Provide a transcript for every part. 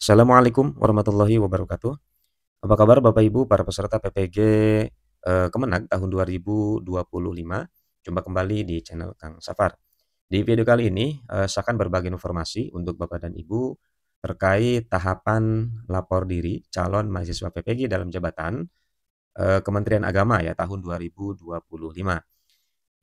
Assalamualaikum warahmatullahi wabarakatuh. Apa kabar Bapak Ibu para peserta PPG Kemenag tahun 2025? Jumpa kembali di channel Kang Safar. Di video kali ini saya akan berbagi informasi untuk Bapak dan Ibu terkait tahapan lapor diri calon mahasiswa PPG dalam jabatan Kementerian Agama ya tahun 2025.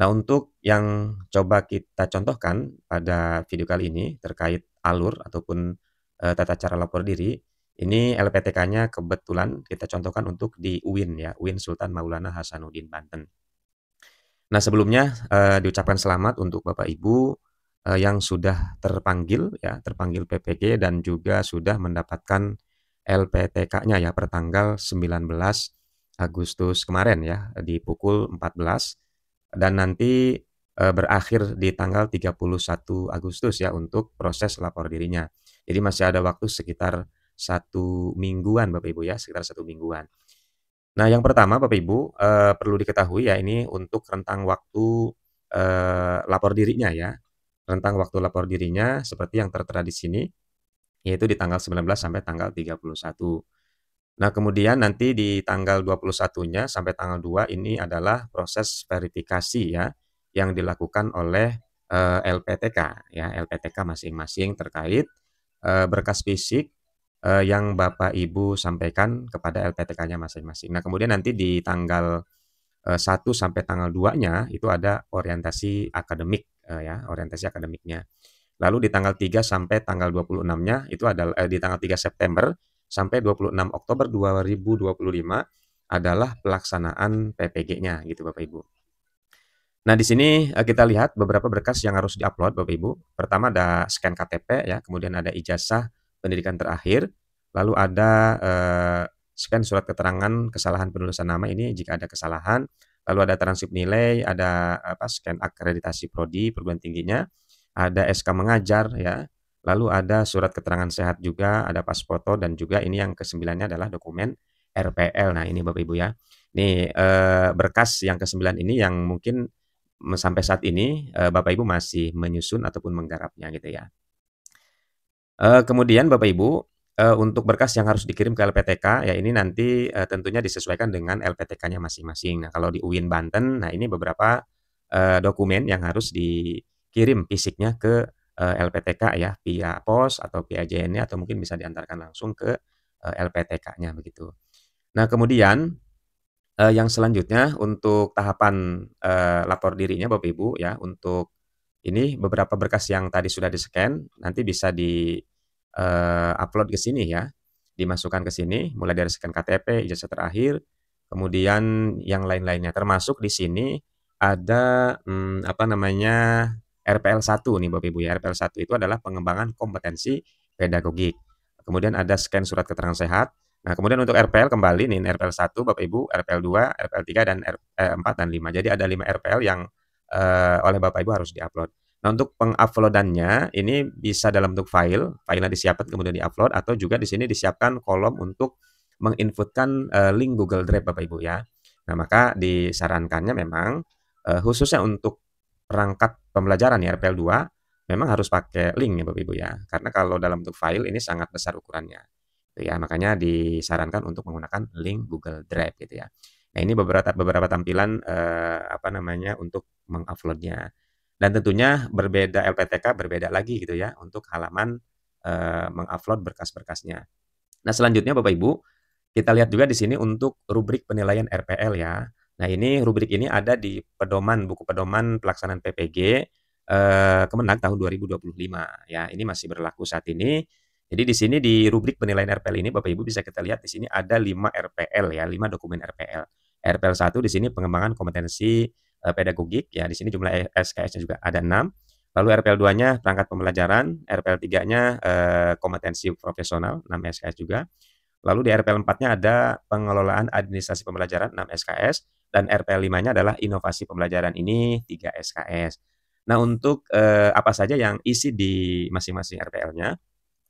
Nah, untuk yang coba kita contohkan pada video kali ini terkait alur ataupun, tata cara lapor diri, ini LPTK-nya kebetulan kita contohkan untuk di UIN ya, UIN Sultan Maulana Hasanuddin Banten. Nah, sebelumnya, diucapkan selamat untuk Bapak Ibu, yang sudah terpanggil ya, terpanggil PPG dan juga sudah mendapatkan LPTK-nya ya, pertanggal 19 Agustus kemarin ya, di pukul 14 dan nanti, berakhir di tanggal 31 Agustus ya untuk proses lapor dirinya. Jadi masih ada waktu sekitar 1 mingguan Bapak Ibu ya, sekitar 1 mingguan. Nah yang pertama Bapak Ibu, perlu diketahui ya ini untuk rentang waktu, lapor dirinya ya. Rentang waktu lapor dirinya seperti yang tertera di sini, yaitu di tanggal 19 sampai tanggal 31. Nah, kemudian nanti di tanggal 21-nya sampai tanggal 2 ini adalah proses verifikasi ya, yang dilakukan oleh, LPTK ya, LPTK masing-masing terkait, berkas fisik, yang Bapak Ibu sampaikan kepada LPTK-nya masing-masing. Nah, kemudian nanti di tanggal, 1 sampai tanggal 2-nya itu ada orientasi akademik, ya, orientasi akademiknya. Lalu di tanggal 3 sampai tanggal 26-nya itu adalah di tanggal 3 September sampai 26 Oktober 2025 adalah pelaksanaan PPG-nya gitu Bapak Ibu. Nah di sini, kita lihat beberapa berkas yang harus di-upload Bapak Ibu. Pertama ada scan KTP ya, kemudian ada ijazah pendidikan terakhir, lalu ada, scan surat keterangan kesalahan penulisan nama ini jika ada kesalahan, lalu ada transkrip nilai, ada scan akreditasi prodi perguruan tingginya, ada SK mengajar ya, lalu ada surat keterangan sehat juga, ada pas foto dan juga ini yang ke-9-nya adalah dokumen RPL. Nah ini Bapak Ibu ya. Nih, berkas yang ke-9 ini yang mungkin sampai saat ini, Bapak Ibu masih menyusun ataupun menggarapnya gitu ya. Kemudian Bapak Ibu, untuk berkas yang harus dikirim ke LPTK ya ini nanti, tentunya disesuaikan dengan LPTK-nya masing-masing. Nah kalau di UIN Banten, nah ini beberapa, dokumen yang harus dikirim fisiknya ke, LPTK ya, via pos atau via JNE atau mungkin bisa diantarkan langsung ke, LPTK-nya begitu. Nah kemudian yang selanjutnya untuk tahapan, lapor dirinya Bapak Ibu ya, untuk ini beberapa berkas yang tadi sudah di-scan nanti bisa upload ke sini ya, dimasukkan ke sini mulai dari scan KTP, ijazah terakhir, kemudian yang lain-lainnya. Termasuk di sini ada, apa namanya, RPL 1 nih Bapak Ibu ya, RPL 1 itu adalah pengembangan kompetensi pedagogik. Kemudian ada scan surat keterangan sehat. Nah, kemudian untuk RPL kembali nih, RPL 1 Bapak Ibu, RPL 2, RPL 3 dan 4 dan 5. Jadi ada 5 RPL yang, oleh Bapak Ibu harus di-upload. Nah, untuk penguploadannya ini bisa dalam bentuk file, filenya disiapkan kemudian di-upload atau juga di sini disiapkan kolom untuk menginputkan, link Google Drive Bapak Ibu ya. Nah, maka disarankannya memang, khususnya untuk perangkat pembelajaran ya RPL 2 memang harus pakai link ya Bapak Ibu ya. Karena kalau dalam bentuk file ini sangat besar ukurannya. Gitu ya, makanya disarankan untuk menggunakan link Google Drive gitu ya. Nah, ini beberapa beberapa tampilan, apa namanya, untuk menguploadnya. Dan tentunya berbeda LPTK berbeda lagi gitu ya untuk halaman, mengupload berkas-berkasnya. Nah, selanjutnya Bapak Ibu, kita lihat juga di sini untuk rubrik penilaian RPL ya. Nah, ini rubrik ini ada di pedoman, buku pedoman pelaksanaan PPG, Kemenag tahun 2025 ya. Ini masih berlaku saat ini. Jadi di sini di rubrik penilaian RPL ini Bapak Ibu bisa kita lihat di sini ada 5 RPL ya, 5 dokumen RPL. RPL 1 di sini pengembangan kompetensi, pedagogik ya, di sini jumlah SKS-nya juga ada 6. Lalu RPL 2-nya perangkat pembelajaran, RPL 3-nya, kompetensi profesional 6 SKS juga. Lalu di RPL 4-nya ada pengelolaan administrasi pembelajaran 6 SKS dan RPL 5-nya adalah inovasi pembelajaran ini 3 SKS. Nah, untuk, apa saja yang isi di masing-masing RPL-nya,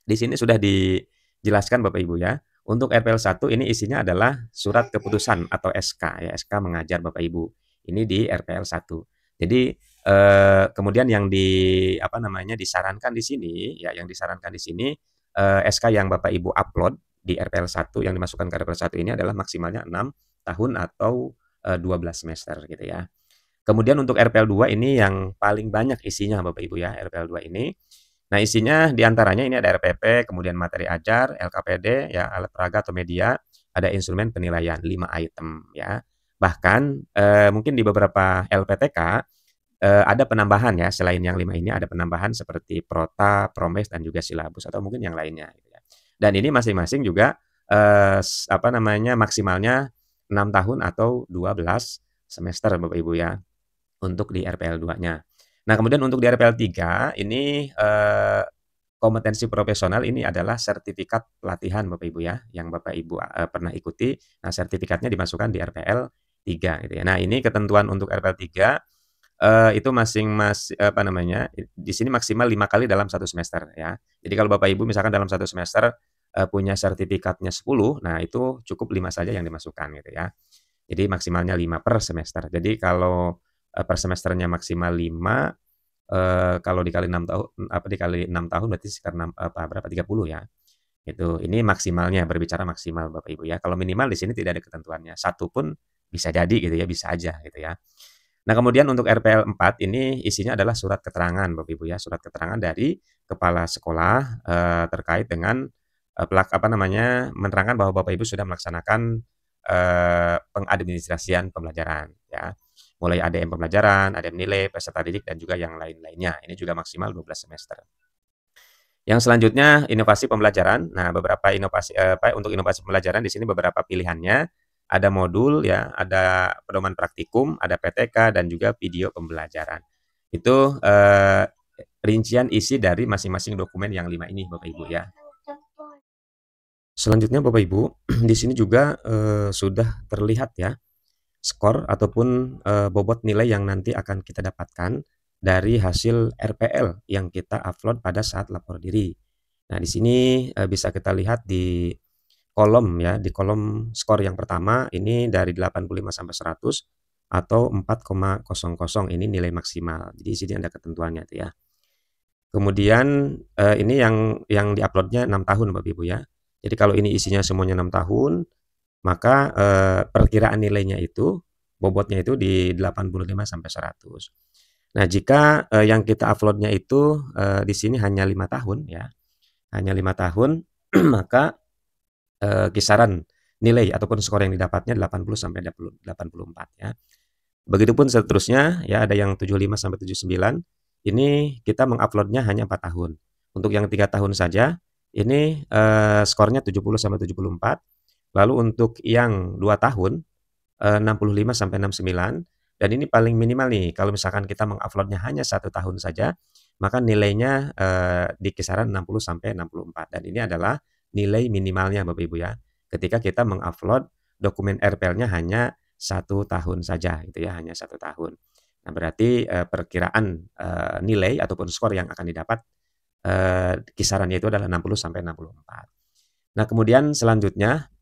di sini sudah dijelaskan Bapak Ibu ya. Untuk RPL 1 ini isinya adalah surat keputusan atau SK ya, SK mengajar Bapak Ibu. Ini di RPL 1. Jadi, kemudian yang apa namanya, disarankan di sini ya, yang disarankan di sini SK yang Bapak Ibu upload di RPL 1 yang dimasukkan ke RPL 1 ini adalah maksimalnya 6 tahun atau 12 semester gitu ya. Kemudian untuk RPL 2 ini yang paling banyak isinya Bapak Ibu ya, RPL 2 ini. Nah, isinya diantaranya ini ada RPP, kemudian materi ajar, LKPD, ya alat peraga atau media, ada instrumen penilaian, 5 item ya. Bahkan mungkin di beberapa LPTK ada penambahan ya, selain yang 5 ini ada penambahan seperti Prota, Promes, dan juga silabus atau mungkin yang lainnya gitu ya. Dan ini masing-masing juga apa namanya, maksimalnya 6 tahun atau 12 semester Bapak Ibu ya, untuk di RPL 2-nya. Nah, kemudian untuk di RPL 3 ini kompetensi profesional ini adalah sertifikat pelatihan Bapak Ibu ya, yang Bapak Ibu pernah ikuti. Nah, sertifikatnya dimasukkan di RPL 3 gitu ya. Nah, ini ketentuan untuk RPL 3 itu apa namanya, di sini maksimal 5 kali dalam 1 semester ya. Jadi kalau Bapak Ibu misalkan dalam 1 semester punya sertifikatnya 10, nah itu cukup 5 saja yang dimasukkan gitu ya. Jadi maksimalnya 5 per semester. Jadi kalau per semesternya maksimal 5, kalau dikali 6 tahun, dikali 6 tahun berarti sekitar berapa, 30 ya. Itu, ini maksimalnya, berbicara maksimal Bapak Ibu ya. Kalau minimal di sini tidak ada ketentuannya, 1 pun bisa jadi gitu ya, bisa aja gitu ya. Nah, kemudian untuk RPL 4 ini isinya adalah surat keterangan Bapak Ibu ya, surat keterangan dari kepala sekolah terkait dengan apa namanya, menerangkan bahwa Bapak Ibu sudah melaksanakan pengadministrasian pembelajaran ya. Mulai ADM pembelajaran, ADM nilai, peserta didik, dan juga yang lain-lainnya. Ini juga maksimal 12 semester. Yang selanjutnya inovasi pembelajaran. Nah, beberapa inovasi untuk inovasi pembelajaran di sini beberapa pilihannya. Ada modul ya, ada pedoman praktikum, ada PTK, dan juga video pembelajaran. Itu rincian isi dari masing-masing dokumen yang 5 ini Bapak Ibu ya. Selanjutnya Bapak Ibu, di sini juga sudah terlihat ya skor ataupun bobot nilai yang nanti akan kita dapatkan dari hasil RPL yang kita upload pada saat lapor diri. Nah, di sini bisa kita lihat di kolom ya, di kolom skor yang pertama ini dari 85 sampai 100 atau 4,00 ini nilai maksimal. Jadi di sini ada ketentuannya tuh ya. Kemudian ini yang diuploadnya 6 tahun Bapak Ibu ya. Jadi kalau ini isinya semuanya 6 tahun, maka perkiraan nilainya itu, bobotnya itu di 85 sampai 100. Nah, jika yang kita uploadnya itu di sini hanya 5 tahun ya, hanya 5 tahun, maka kisaran nilai ataupun skor yang didapatnya 80 sampai 84 ya. Begitupun seterusnya ya, ada yang 75 sampai 79, ini kita menguploadnya hanya 4 tahun. Untuk yang 3 tahun saja, ini skornya 70 sampai 74. Lalu untuk yang 2 tahun, 65 sampai 69, dan ini paling minimal nih, kalau misalkan kita menguploadnya hanya 1 tahun saja, maka nilainya di kisaran 60 sampai 64, dan ini adalah nilai minimalnya Bapak Ibu ya, ketika kita mengupload dokumen RPL-nya hanya 1 tahun saja gitu ya, hanya 1 tahun. Nah, berarti perkiraan nilai ataupun skor yang akan didapat kisarannya itu adalah 60 sampai 64. Nah, kemudian selanjutnya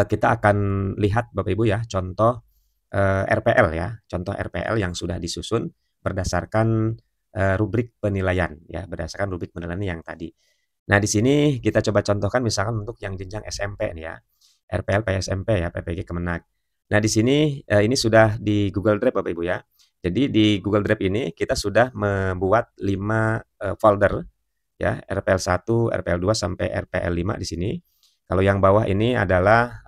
kita akan lihat Bapak Ibu ya, contoh RPL ya, contoh RPL yang sudah disusun berdasarkan rubrik penilaian ya, berdasarkan rubrik penilaian yang tadi. Nah, di sini kita coba contohkan misalkan untuk yang jenjang SMP nih ya, RPL PSMP ya, PPG Kemenag. Nah, di sini ini sudah di Google Drive Bapak Ibu ya. Jadi di Google Drive ini kita sudah membuat 5 folder ya, RPL 1, RPL 2 sampai RPL 5 di sini. Kalau yang bawah ini adalah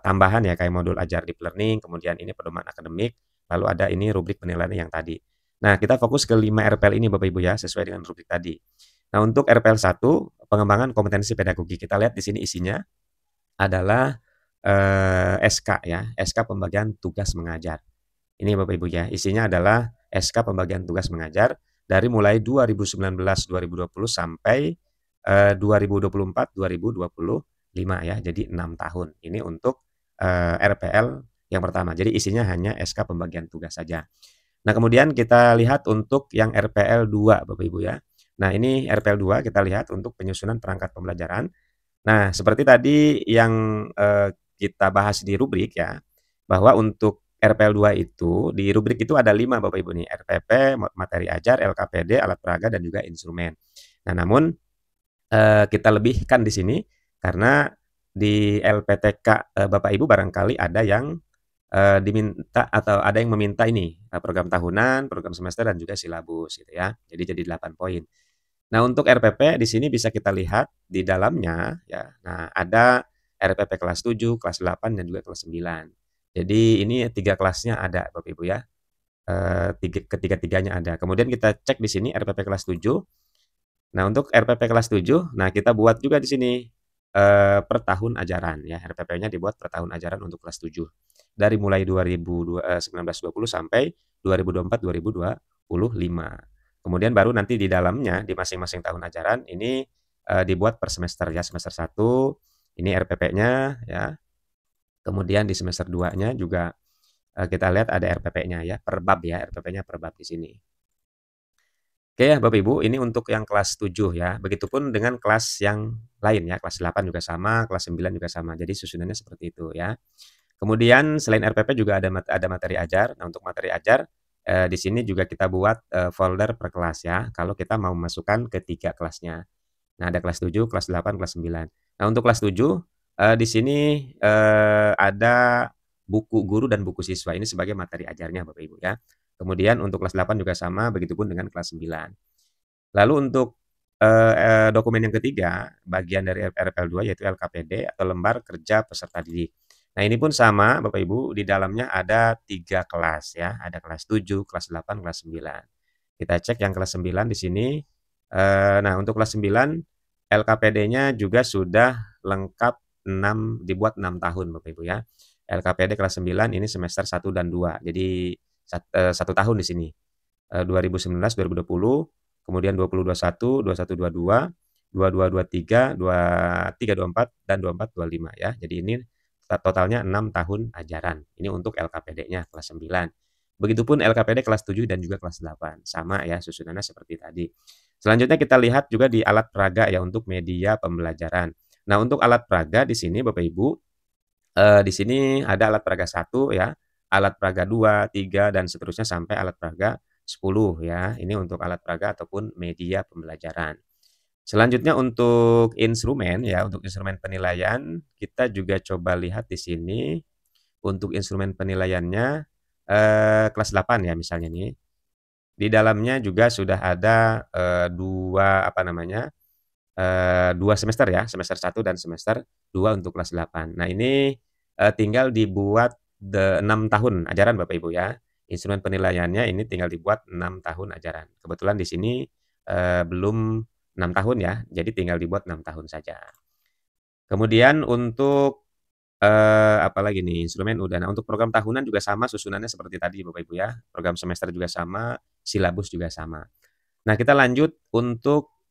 tambahan ya, kayak modul ajar deep learning, kemudian ini pedoman akademik, lalu ada ini rubrik penilaian yang tadi. Nah, kita fokus ke 5 RPL ini Bapak Ibu ya, sesuai dengan rubrik tadi. Nah, untuk RPL 1, pengembangan kompetensi pedagogi, kita lihat di sini isinya adalah SK ya, SK pembagian tugas mengajar. Ini Bapak Ibu ya, isinya adalah SK pembagian tugas mengajar dari mulai 2019-2020 sampai 2024-2025 ya, jadi 6 tahun. Ini untuk RPL yang pertama. Jadi isinya hanya SK pembagian tugas saja. Nah, kemudian kita lihat untuk yang RPL 2 Bapak Ibu ya. Nah, ini RPL 2 kita lihat untuk penyusunan perangkat pembelajaran. Nah, seperti tadi yang kita bahas di rubrik ya, bahwa untuk RPL 2 itu, di rubrik itu ada 5 Bapak Ibu nih, RPP, materi ajar, LKPD, alat peraga, dan juga instrumen. Nah, namun kita lebihkan di sini karena di LPTK, Bapak Ibu barangkali ada yang, diminta atau ada yang meminta ini, program tahunan, program semester, dan juga silabus gitu ya. Jadi 8 poin. Nah, untuk RPP di sini bisa kita lihat di dalamnya ya. Nah, ada RPP kelas 7, kelas 8, dan juga kelas 9. Jadi ini 3 kelasnya ada Bapak Ibu ya. Ketiga-tiganya ada. Kemudian kita cek di sini RPP kelas 7. Nah, untuk RPP kelas 7, nah kita buat juga di sini per tahun ajaran ya. RPP-nya dibuat per tahun ajaran untuk kelas 7. Dari mulai 1920 sampai 2024-2025. Kemudian baru nanti di dalamnya di masing-masing tahun ajaran ini dibuat per semester ya. Semester 1 ini RPP-nya ya. Kemudian di semester 2-nya juga kita lihat ada RPP-nya ya, per bab ya, RPP-nya per bab di sini. Oke ya Bapak Ibu, ini untuk yang kelas 7 ya. Begitupun dengan kelas yang lain ya, kelas 8 juga sama, kelas 9 juga sama. Jadi susunannya seperti itu ya. Kemudian selain RPP juga ada materi ajar. Nah, untuk materi ajar di sini juga kita buat folder per kelas ya. Kalau kita mau masukkan ke 3 kelasnya. Nah, ada kelas 7, kelas 8, kelas 9. Nah, untuk kelas 7 di sini ada buku guru dan buku siswa. Ini sebagai materi ajarnya Bapak Ibu ya. Kemudian untuk kelas 8 juga sama, begitupun dengan kelas 9. Lalu untuk dokumen yang ketiga, bagian dari RPL2 yaitu LKPD atau lembar kerja peserta didik. Nah, ini pun sama Bapak Ibu, di dalamnya ada 3 kelas ya, ada kelas 7, kelas 8, kelas 9. Kita cek yang kelas 9 di sini. Nah, untuk kelas 9 LKPD-nya juga sudah lengkap dibuat 6 tahun Bapak Ibu ya. LKPD kelas 9 ini semester 1 dan 2. Jadi 1 tahun di sini. 2019, 2020, kemudian 2021, 2122, 2223, 2324, dan 2425 ya. Jadi ini totalnya 6 tahun ajaran. Ini untuk LKPD-nya kelas 9. Begitupun LKPD kelas 7 dan juga kelas 8. Sama ya susunannya seperti tadi. Selanjutnya kita lihat juga di alat peraga ya untuk media pembelajaran. Nah, untuk alat peraga di sini Bapak Ibu, di sini ada alat peraga 1 ya, alat peraga 2, 3, dan seterusnya sampai alat peraga 10 ya. Ini untuk alat peraga ataupun media pembelajaran. Selanjutnya untuk instrumen ya, untuk instrumen penilaian kita juga coba lihat di sini. Untuk instrumen penilaiannya kelas 8 ya misalnya nih. Di dalamnya juga sudah ada 2 apa namanya, 2 semester ya, semester 1 dan semester 2 untuk kelas 8. Nah, ini tinggal dibuat 6 tahun ajaran Bapak Ibu ya. Instrumen penilaiannya ini tinggal dibuat 6 tahun ajaran. Kebetulan di sini belum 6 tahun ya, jadi tinggal dibuat 6 tahun saja. Kemudian untuk apalagi nih, instrumen udah. Nah, untuk program tahunan juga sama susunannya seperti tadi Bapak Ibu ya. Program semester juga sama, silabus juga sama. Nah, kita lanjut untuk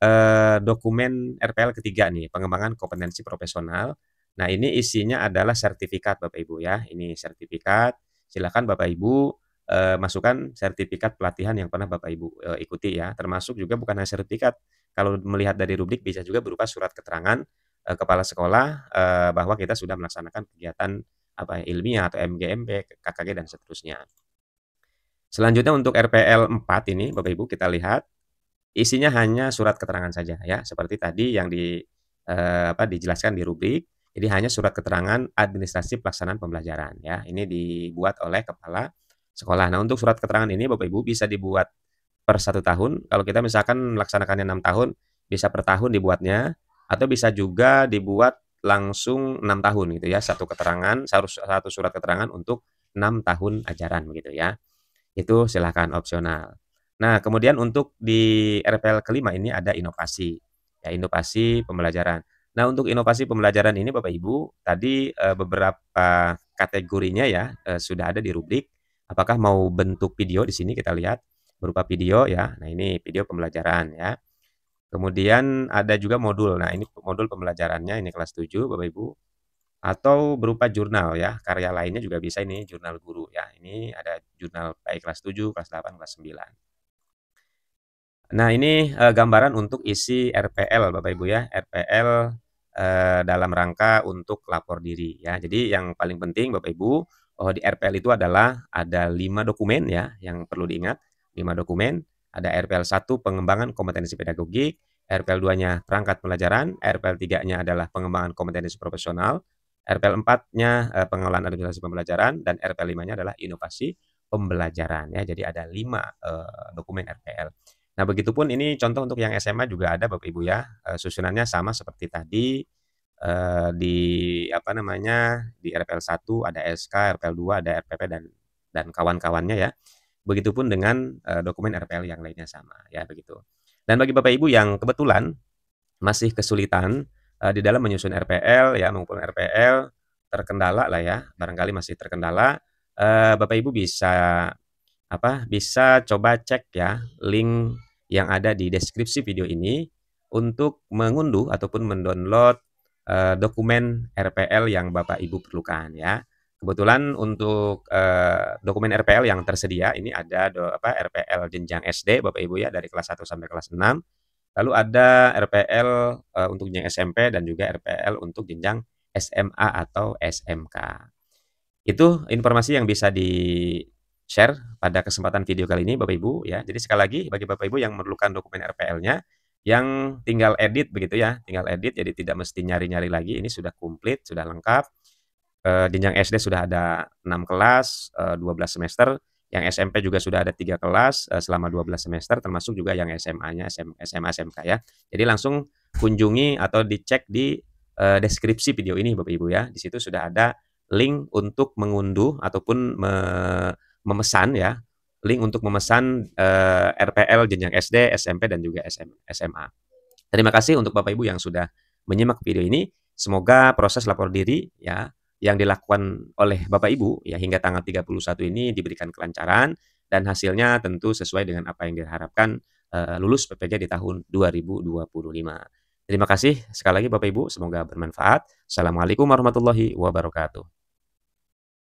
dokumen RPL ketiga nih, pengembangan kompetensi profesional. Nah, ini isinya adalah sertifikat Bapak Ibu ya. Ini sertifikat, silakan Bapak Ibu masukkan sertifikat pelatihan yang pernah Bapak Ibu ikuti ya. Termasuk juga bukan hanya sertifikat, kalau melihat dari rubrik bisa juga berupa surat keterangan kepala sekolah bahwa kita sudah melaksanakan kegiatan apa ilmiah atau MGMP, KKG, dan seterusnya. Selanjutnya untuk RPL 4 ini Bapak Ibu kita lihat isinya hanya surat keterangan saja ya, seperti tadi yang dijelaskan di rubrik. Jadi hanya surat keterangan administrasi pelaksanaan pembelajaran ya. Ini dibuat oleh kepala sekolah. Nah, untuk surat keterangan ini Bapak Ibu bisa dibuat per 1 tahun. Kalau kita misalkan melaksanakannya 6 tahun, bisa per tahun dibuatnya, atau bisa juga dibuat langsung 6 tahun gitu ya. Satu surat keterangan untuk 6 tahun ajaran begitu ya. Itu silahkan opsional. Nah, kemudian untuk di RPL kelima ini ada inovasi, ya inovasi pembelajaran. Nah, untuk inovasi pembelajaran ini Bapak Ibu, tadi beberapa kategorinya ya sudah ada di rubrik. Apakah mau bentuk video di sini kita lihat berupa video ya. Nah, ini video pembelajaran ya. Kemudian ada juga modul. Nah, ini modul pembelajarannya ini kelas 7 Bapak Ibu. Atau berupa jurnal ya, karya lainnya juga bisa ini jurnal guru ya. Ini ada jurnal baik kelas 7, kelas 8, kelas 9. Nah, ini gambaran untuk isi RPL Bapak Ibu ya, RPL dalam rangka untuk lapor diri ya. Jadi yang paling penting Bapak Ibu, di RPL itu adalah ada 5 dokumen ya yang perlu diingat, 5 dokumen. Ada RPL 1 pengembangan kompetensi pedagogik, RPL 2-nya perangkat pelajaran, RPL 3-nya adalah pengembangan kompetensi profesional, RPL 4-nya pengelolaan administrasi pembelajaran, dan RPL 5-nya adalah inovasi pembelajaran ya. Jadi ada 5 dokumen RPL. Nah, begitupun ini contoh untuk yang SMA juga ada Bapak Ibu ya. Susunannya sama seperti tadi. Di apa namanya, di RPL 1 ada SK, RPL 2 ada RPP dan kawan-kawannya ya. Begitupun dengan dokumen RPL yang lainnya sama ya begitu. Dan bagi Bapak Ibu yang kebetulan masih kesulitan di dalam menyusun RPL ya, mengumpulkan RPL, terkendala lah ya, barangkali masih terkendala, Bapak Ibu bisa bisa coba cek ya link yang ada di deskripsi video ini untuk mengunduh ataupun mendownload dokumen RPL yang Bapak Ibu perlukan ya. Kebetulan untuk dokumen RPL yang tersedia ini ada RPL jenjang SD Bapak Ibu ya dari kelas 1 sampai kelas 6. Lalu ada RPL untuk jenjang SMP dan juga RPL untuk jenjang SMA atau SMK. Itu informasi yang bisa di-share pada kesempatan video kali ini Bapak Ibu ya. Jadi sekali lagi bagi Bapak Ibu yang memerlukan dokumen RPL-nya yang tinggal edit begitu ya, tinggal edit jadi tidak mesti nyari-nyari lagi, ini sudah komplit, sudah lengkap. Jenjang SD sudah ada 6 kelas, 12 semester, yang SMP juga sudah ada 3 kelas selama 12 semester, termasuk juga yang SMA-nya, SMA, SMK ya. Jadi langsung kunjungi atau dicek di deskripsi video ini Bapak Ibu ya. Di situ sudah ada link untuk mengunduh ataupun memesan ya, link untuk memesan RPL jenjang SD, SMP, dan juga SMA. Terima kasih untuk Bapak Ibu yang sudah menyimak video ini. Semoga proses lapor diri ya yang dilakukan oleh Bapak Ibu ya hingga tanggal 31 ini diberikan kelancaran dan hasilnya tentu sesuai dengan apa yang diharapkan lulus PPG di tahun 2025. Terima kasih sekali lagi Bapak Ibu, semoga bermanfaat. Assalamualaikum warahmatullahi wabarakatuh.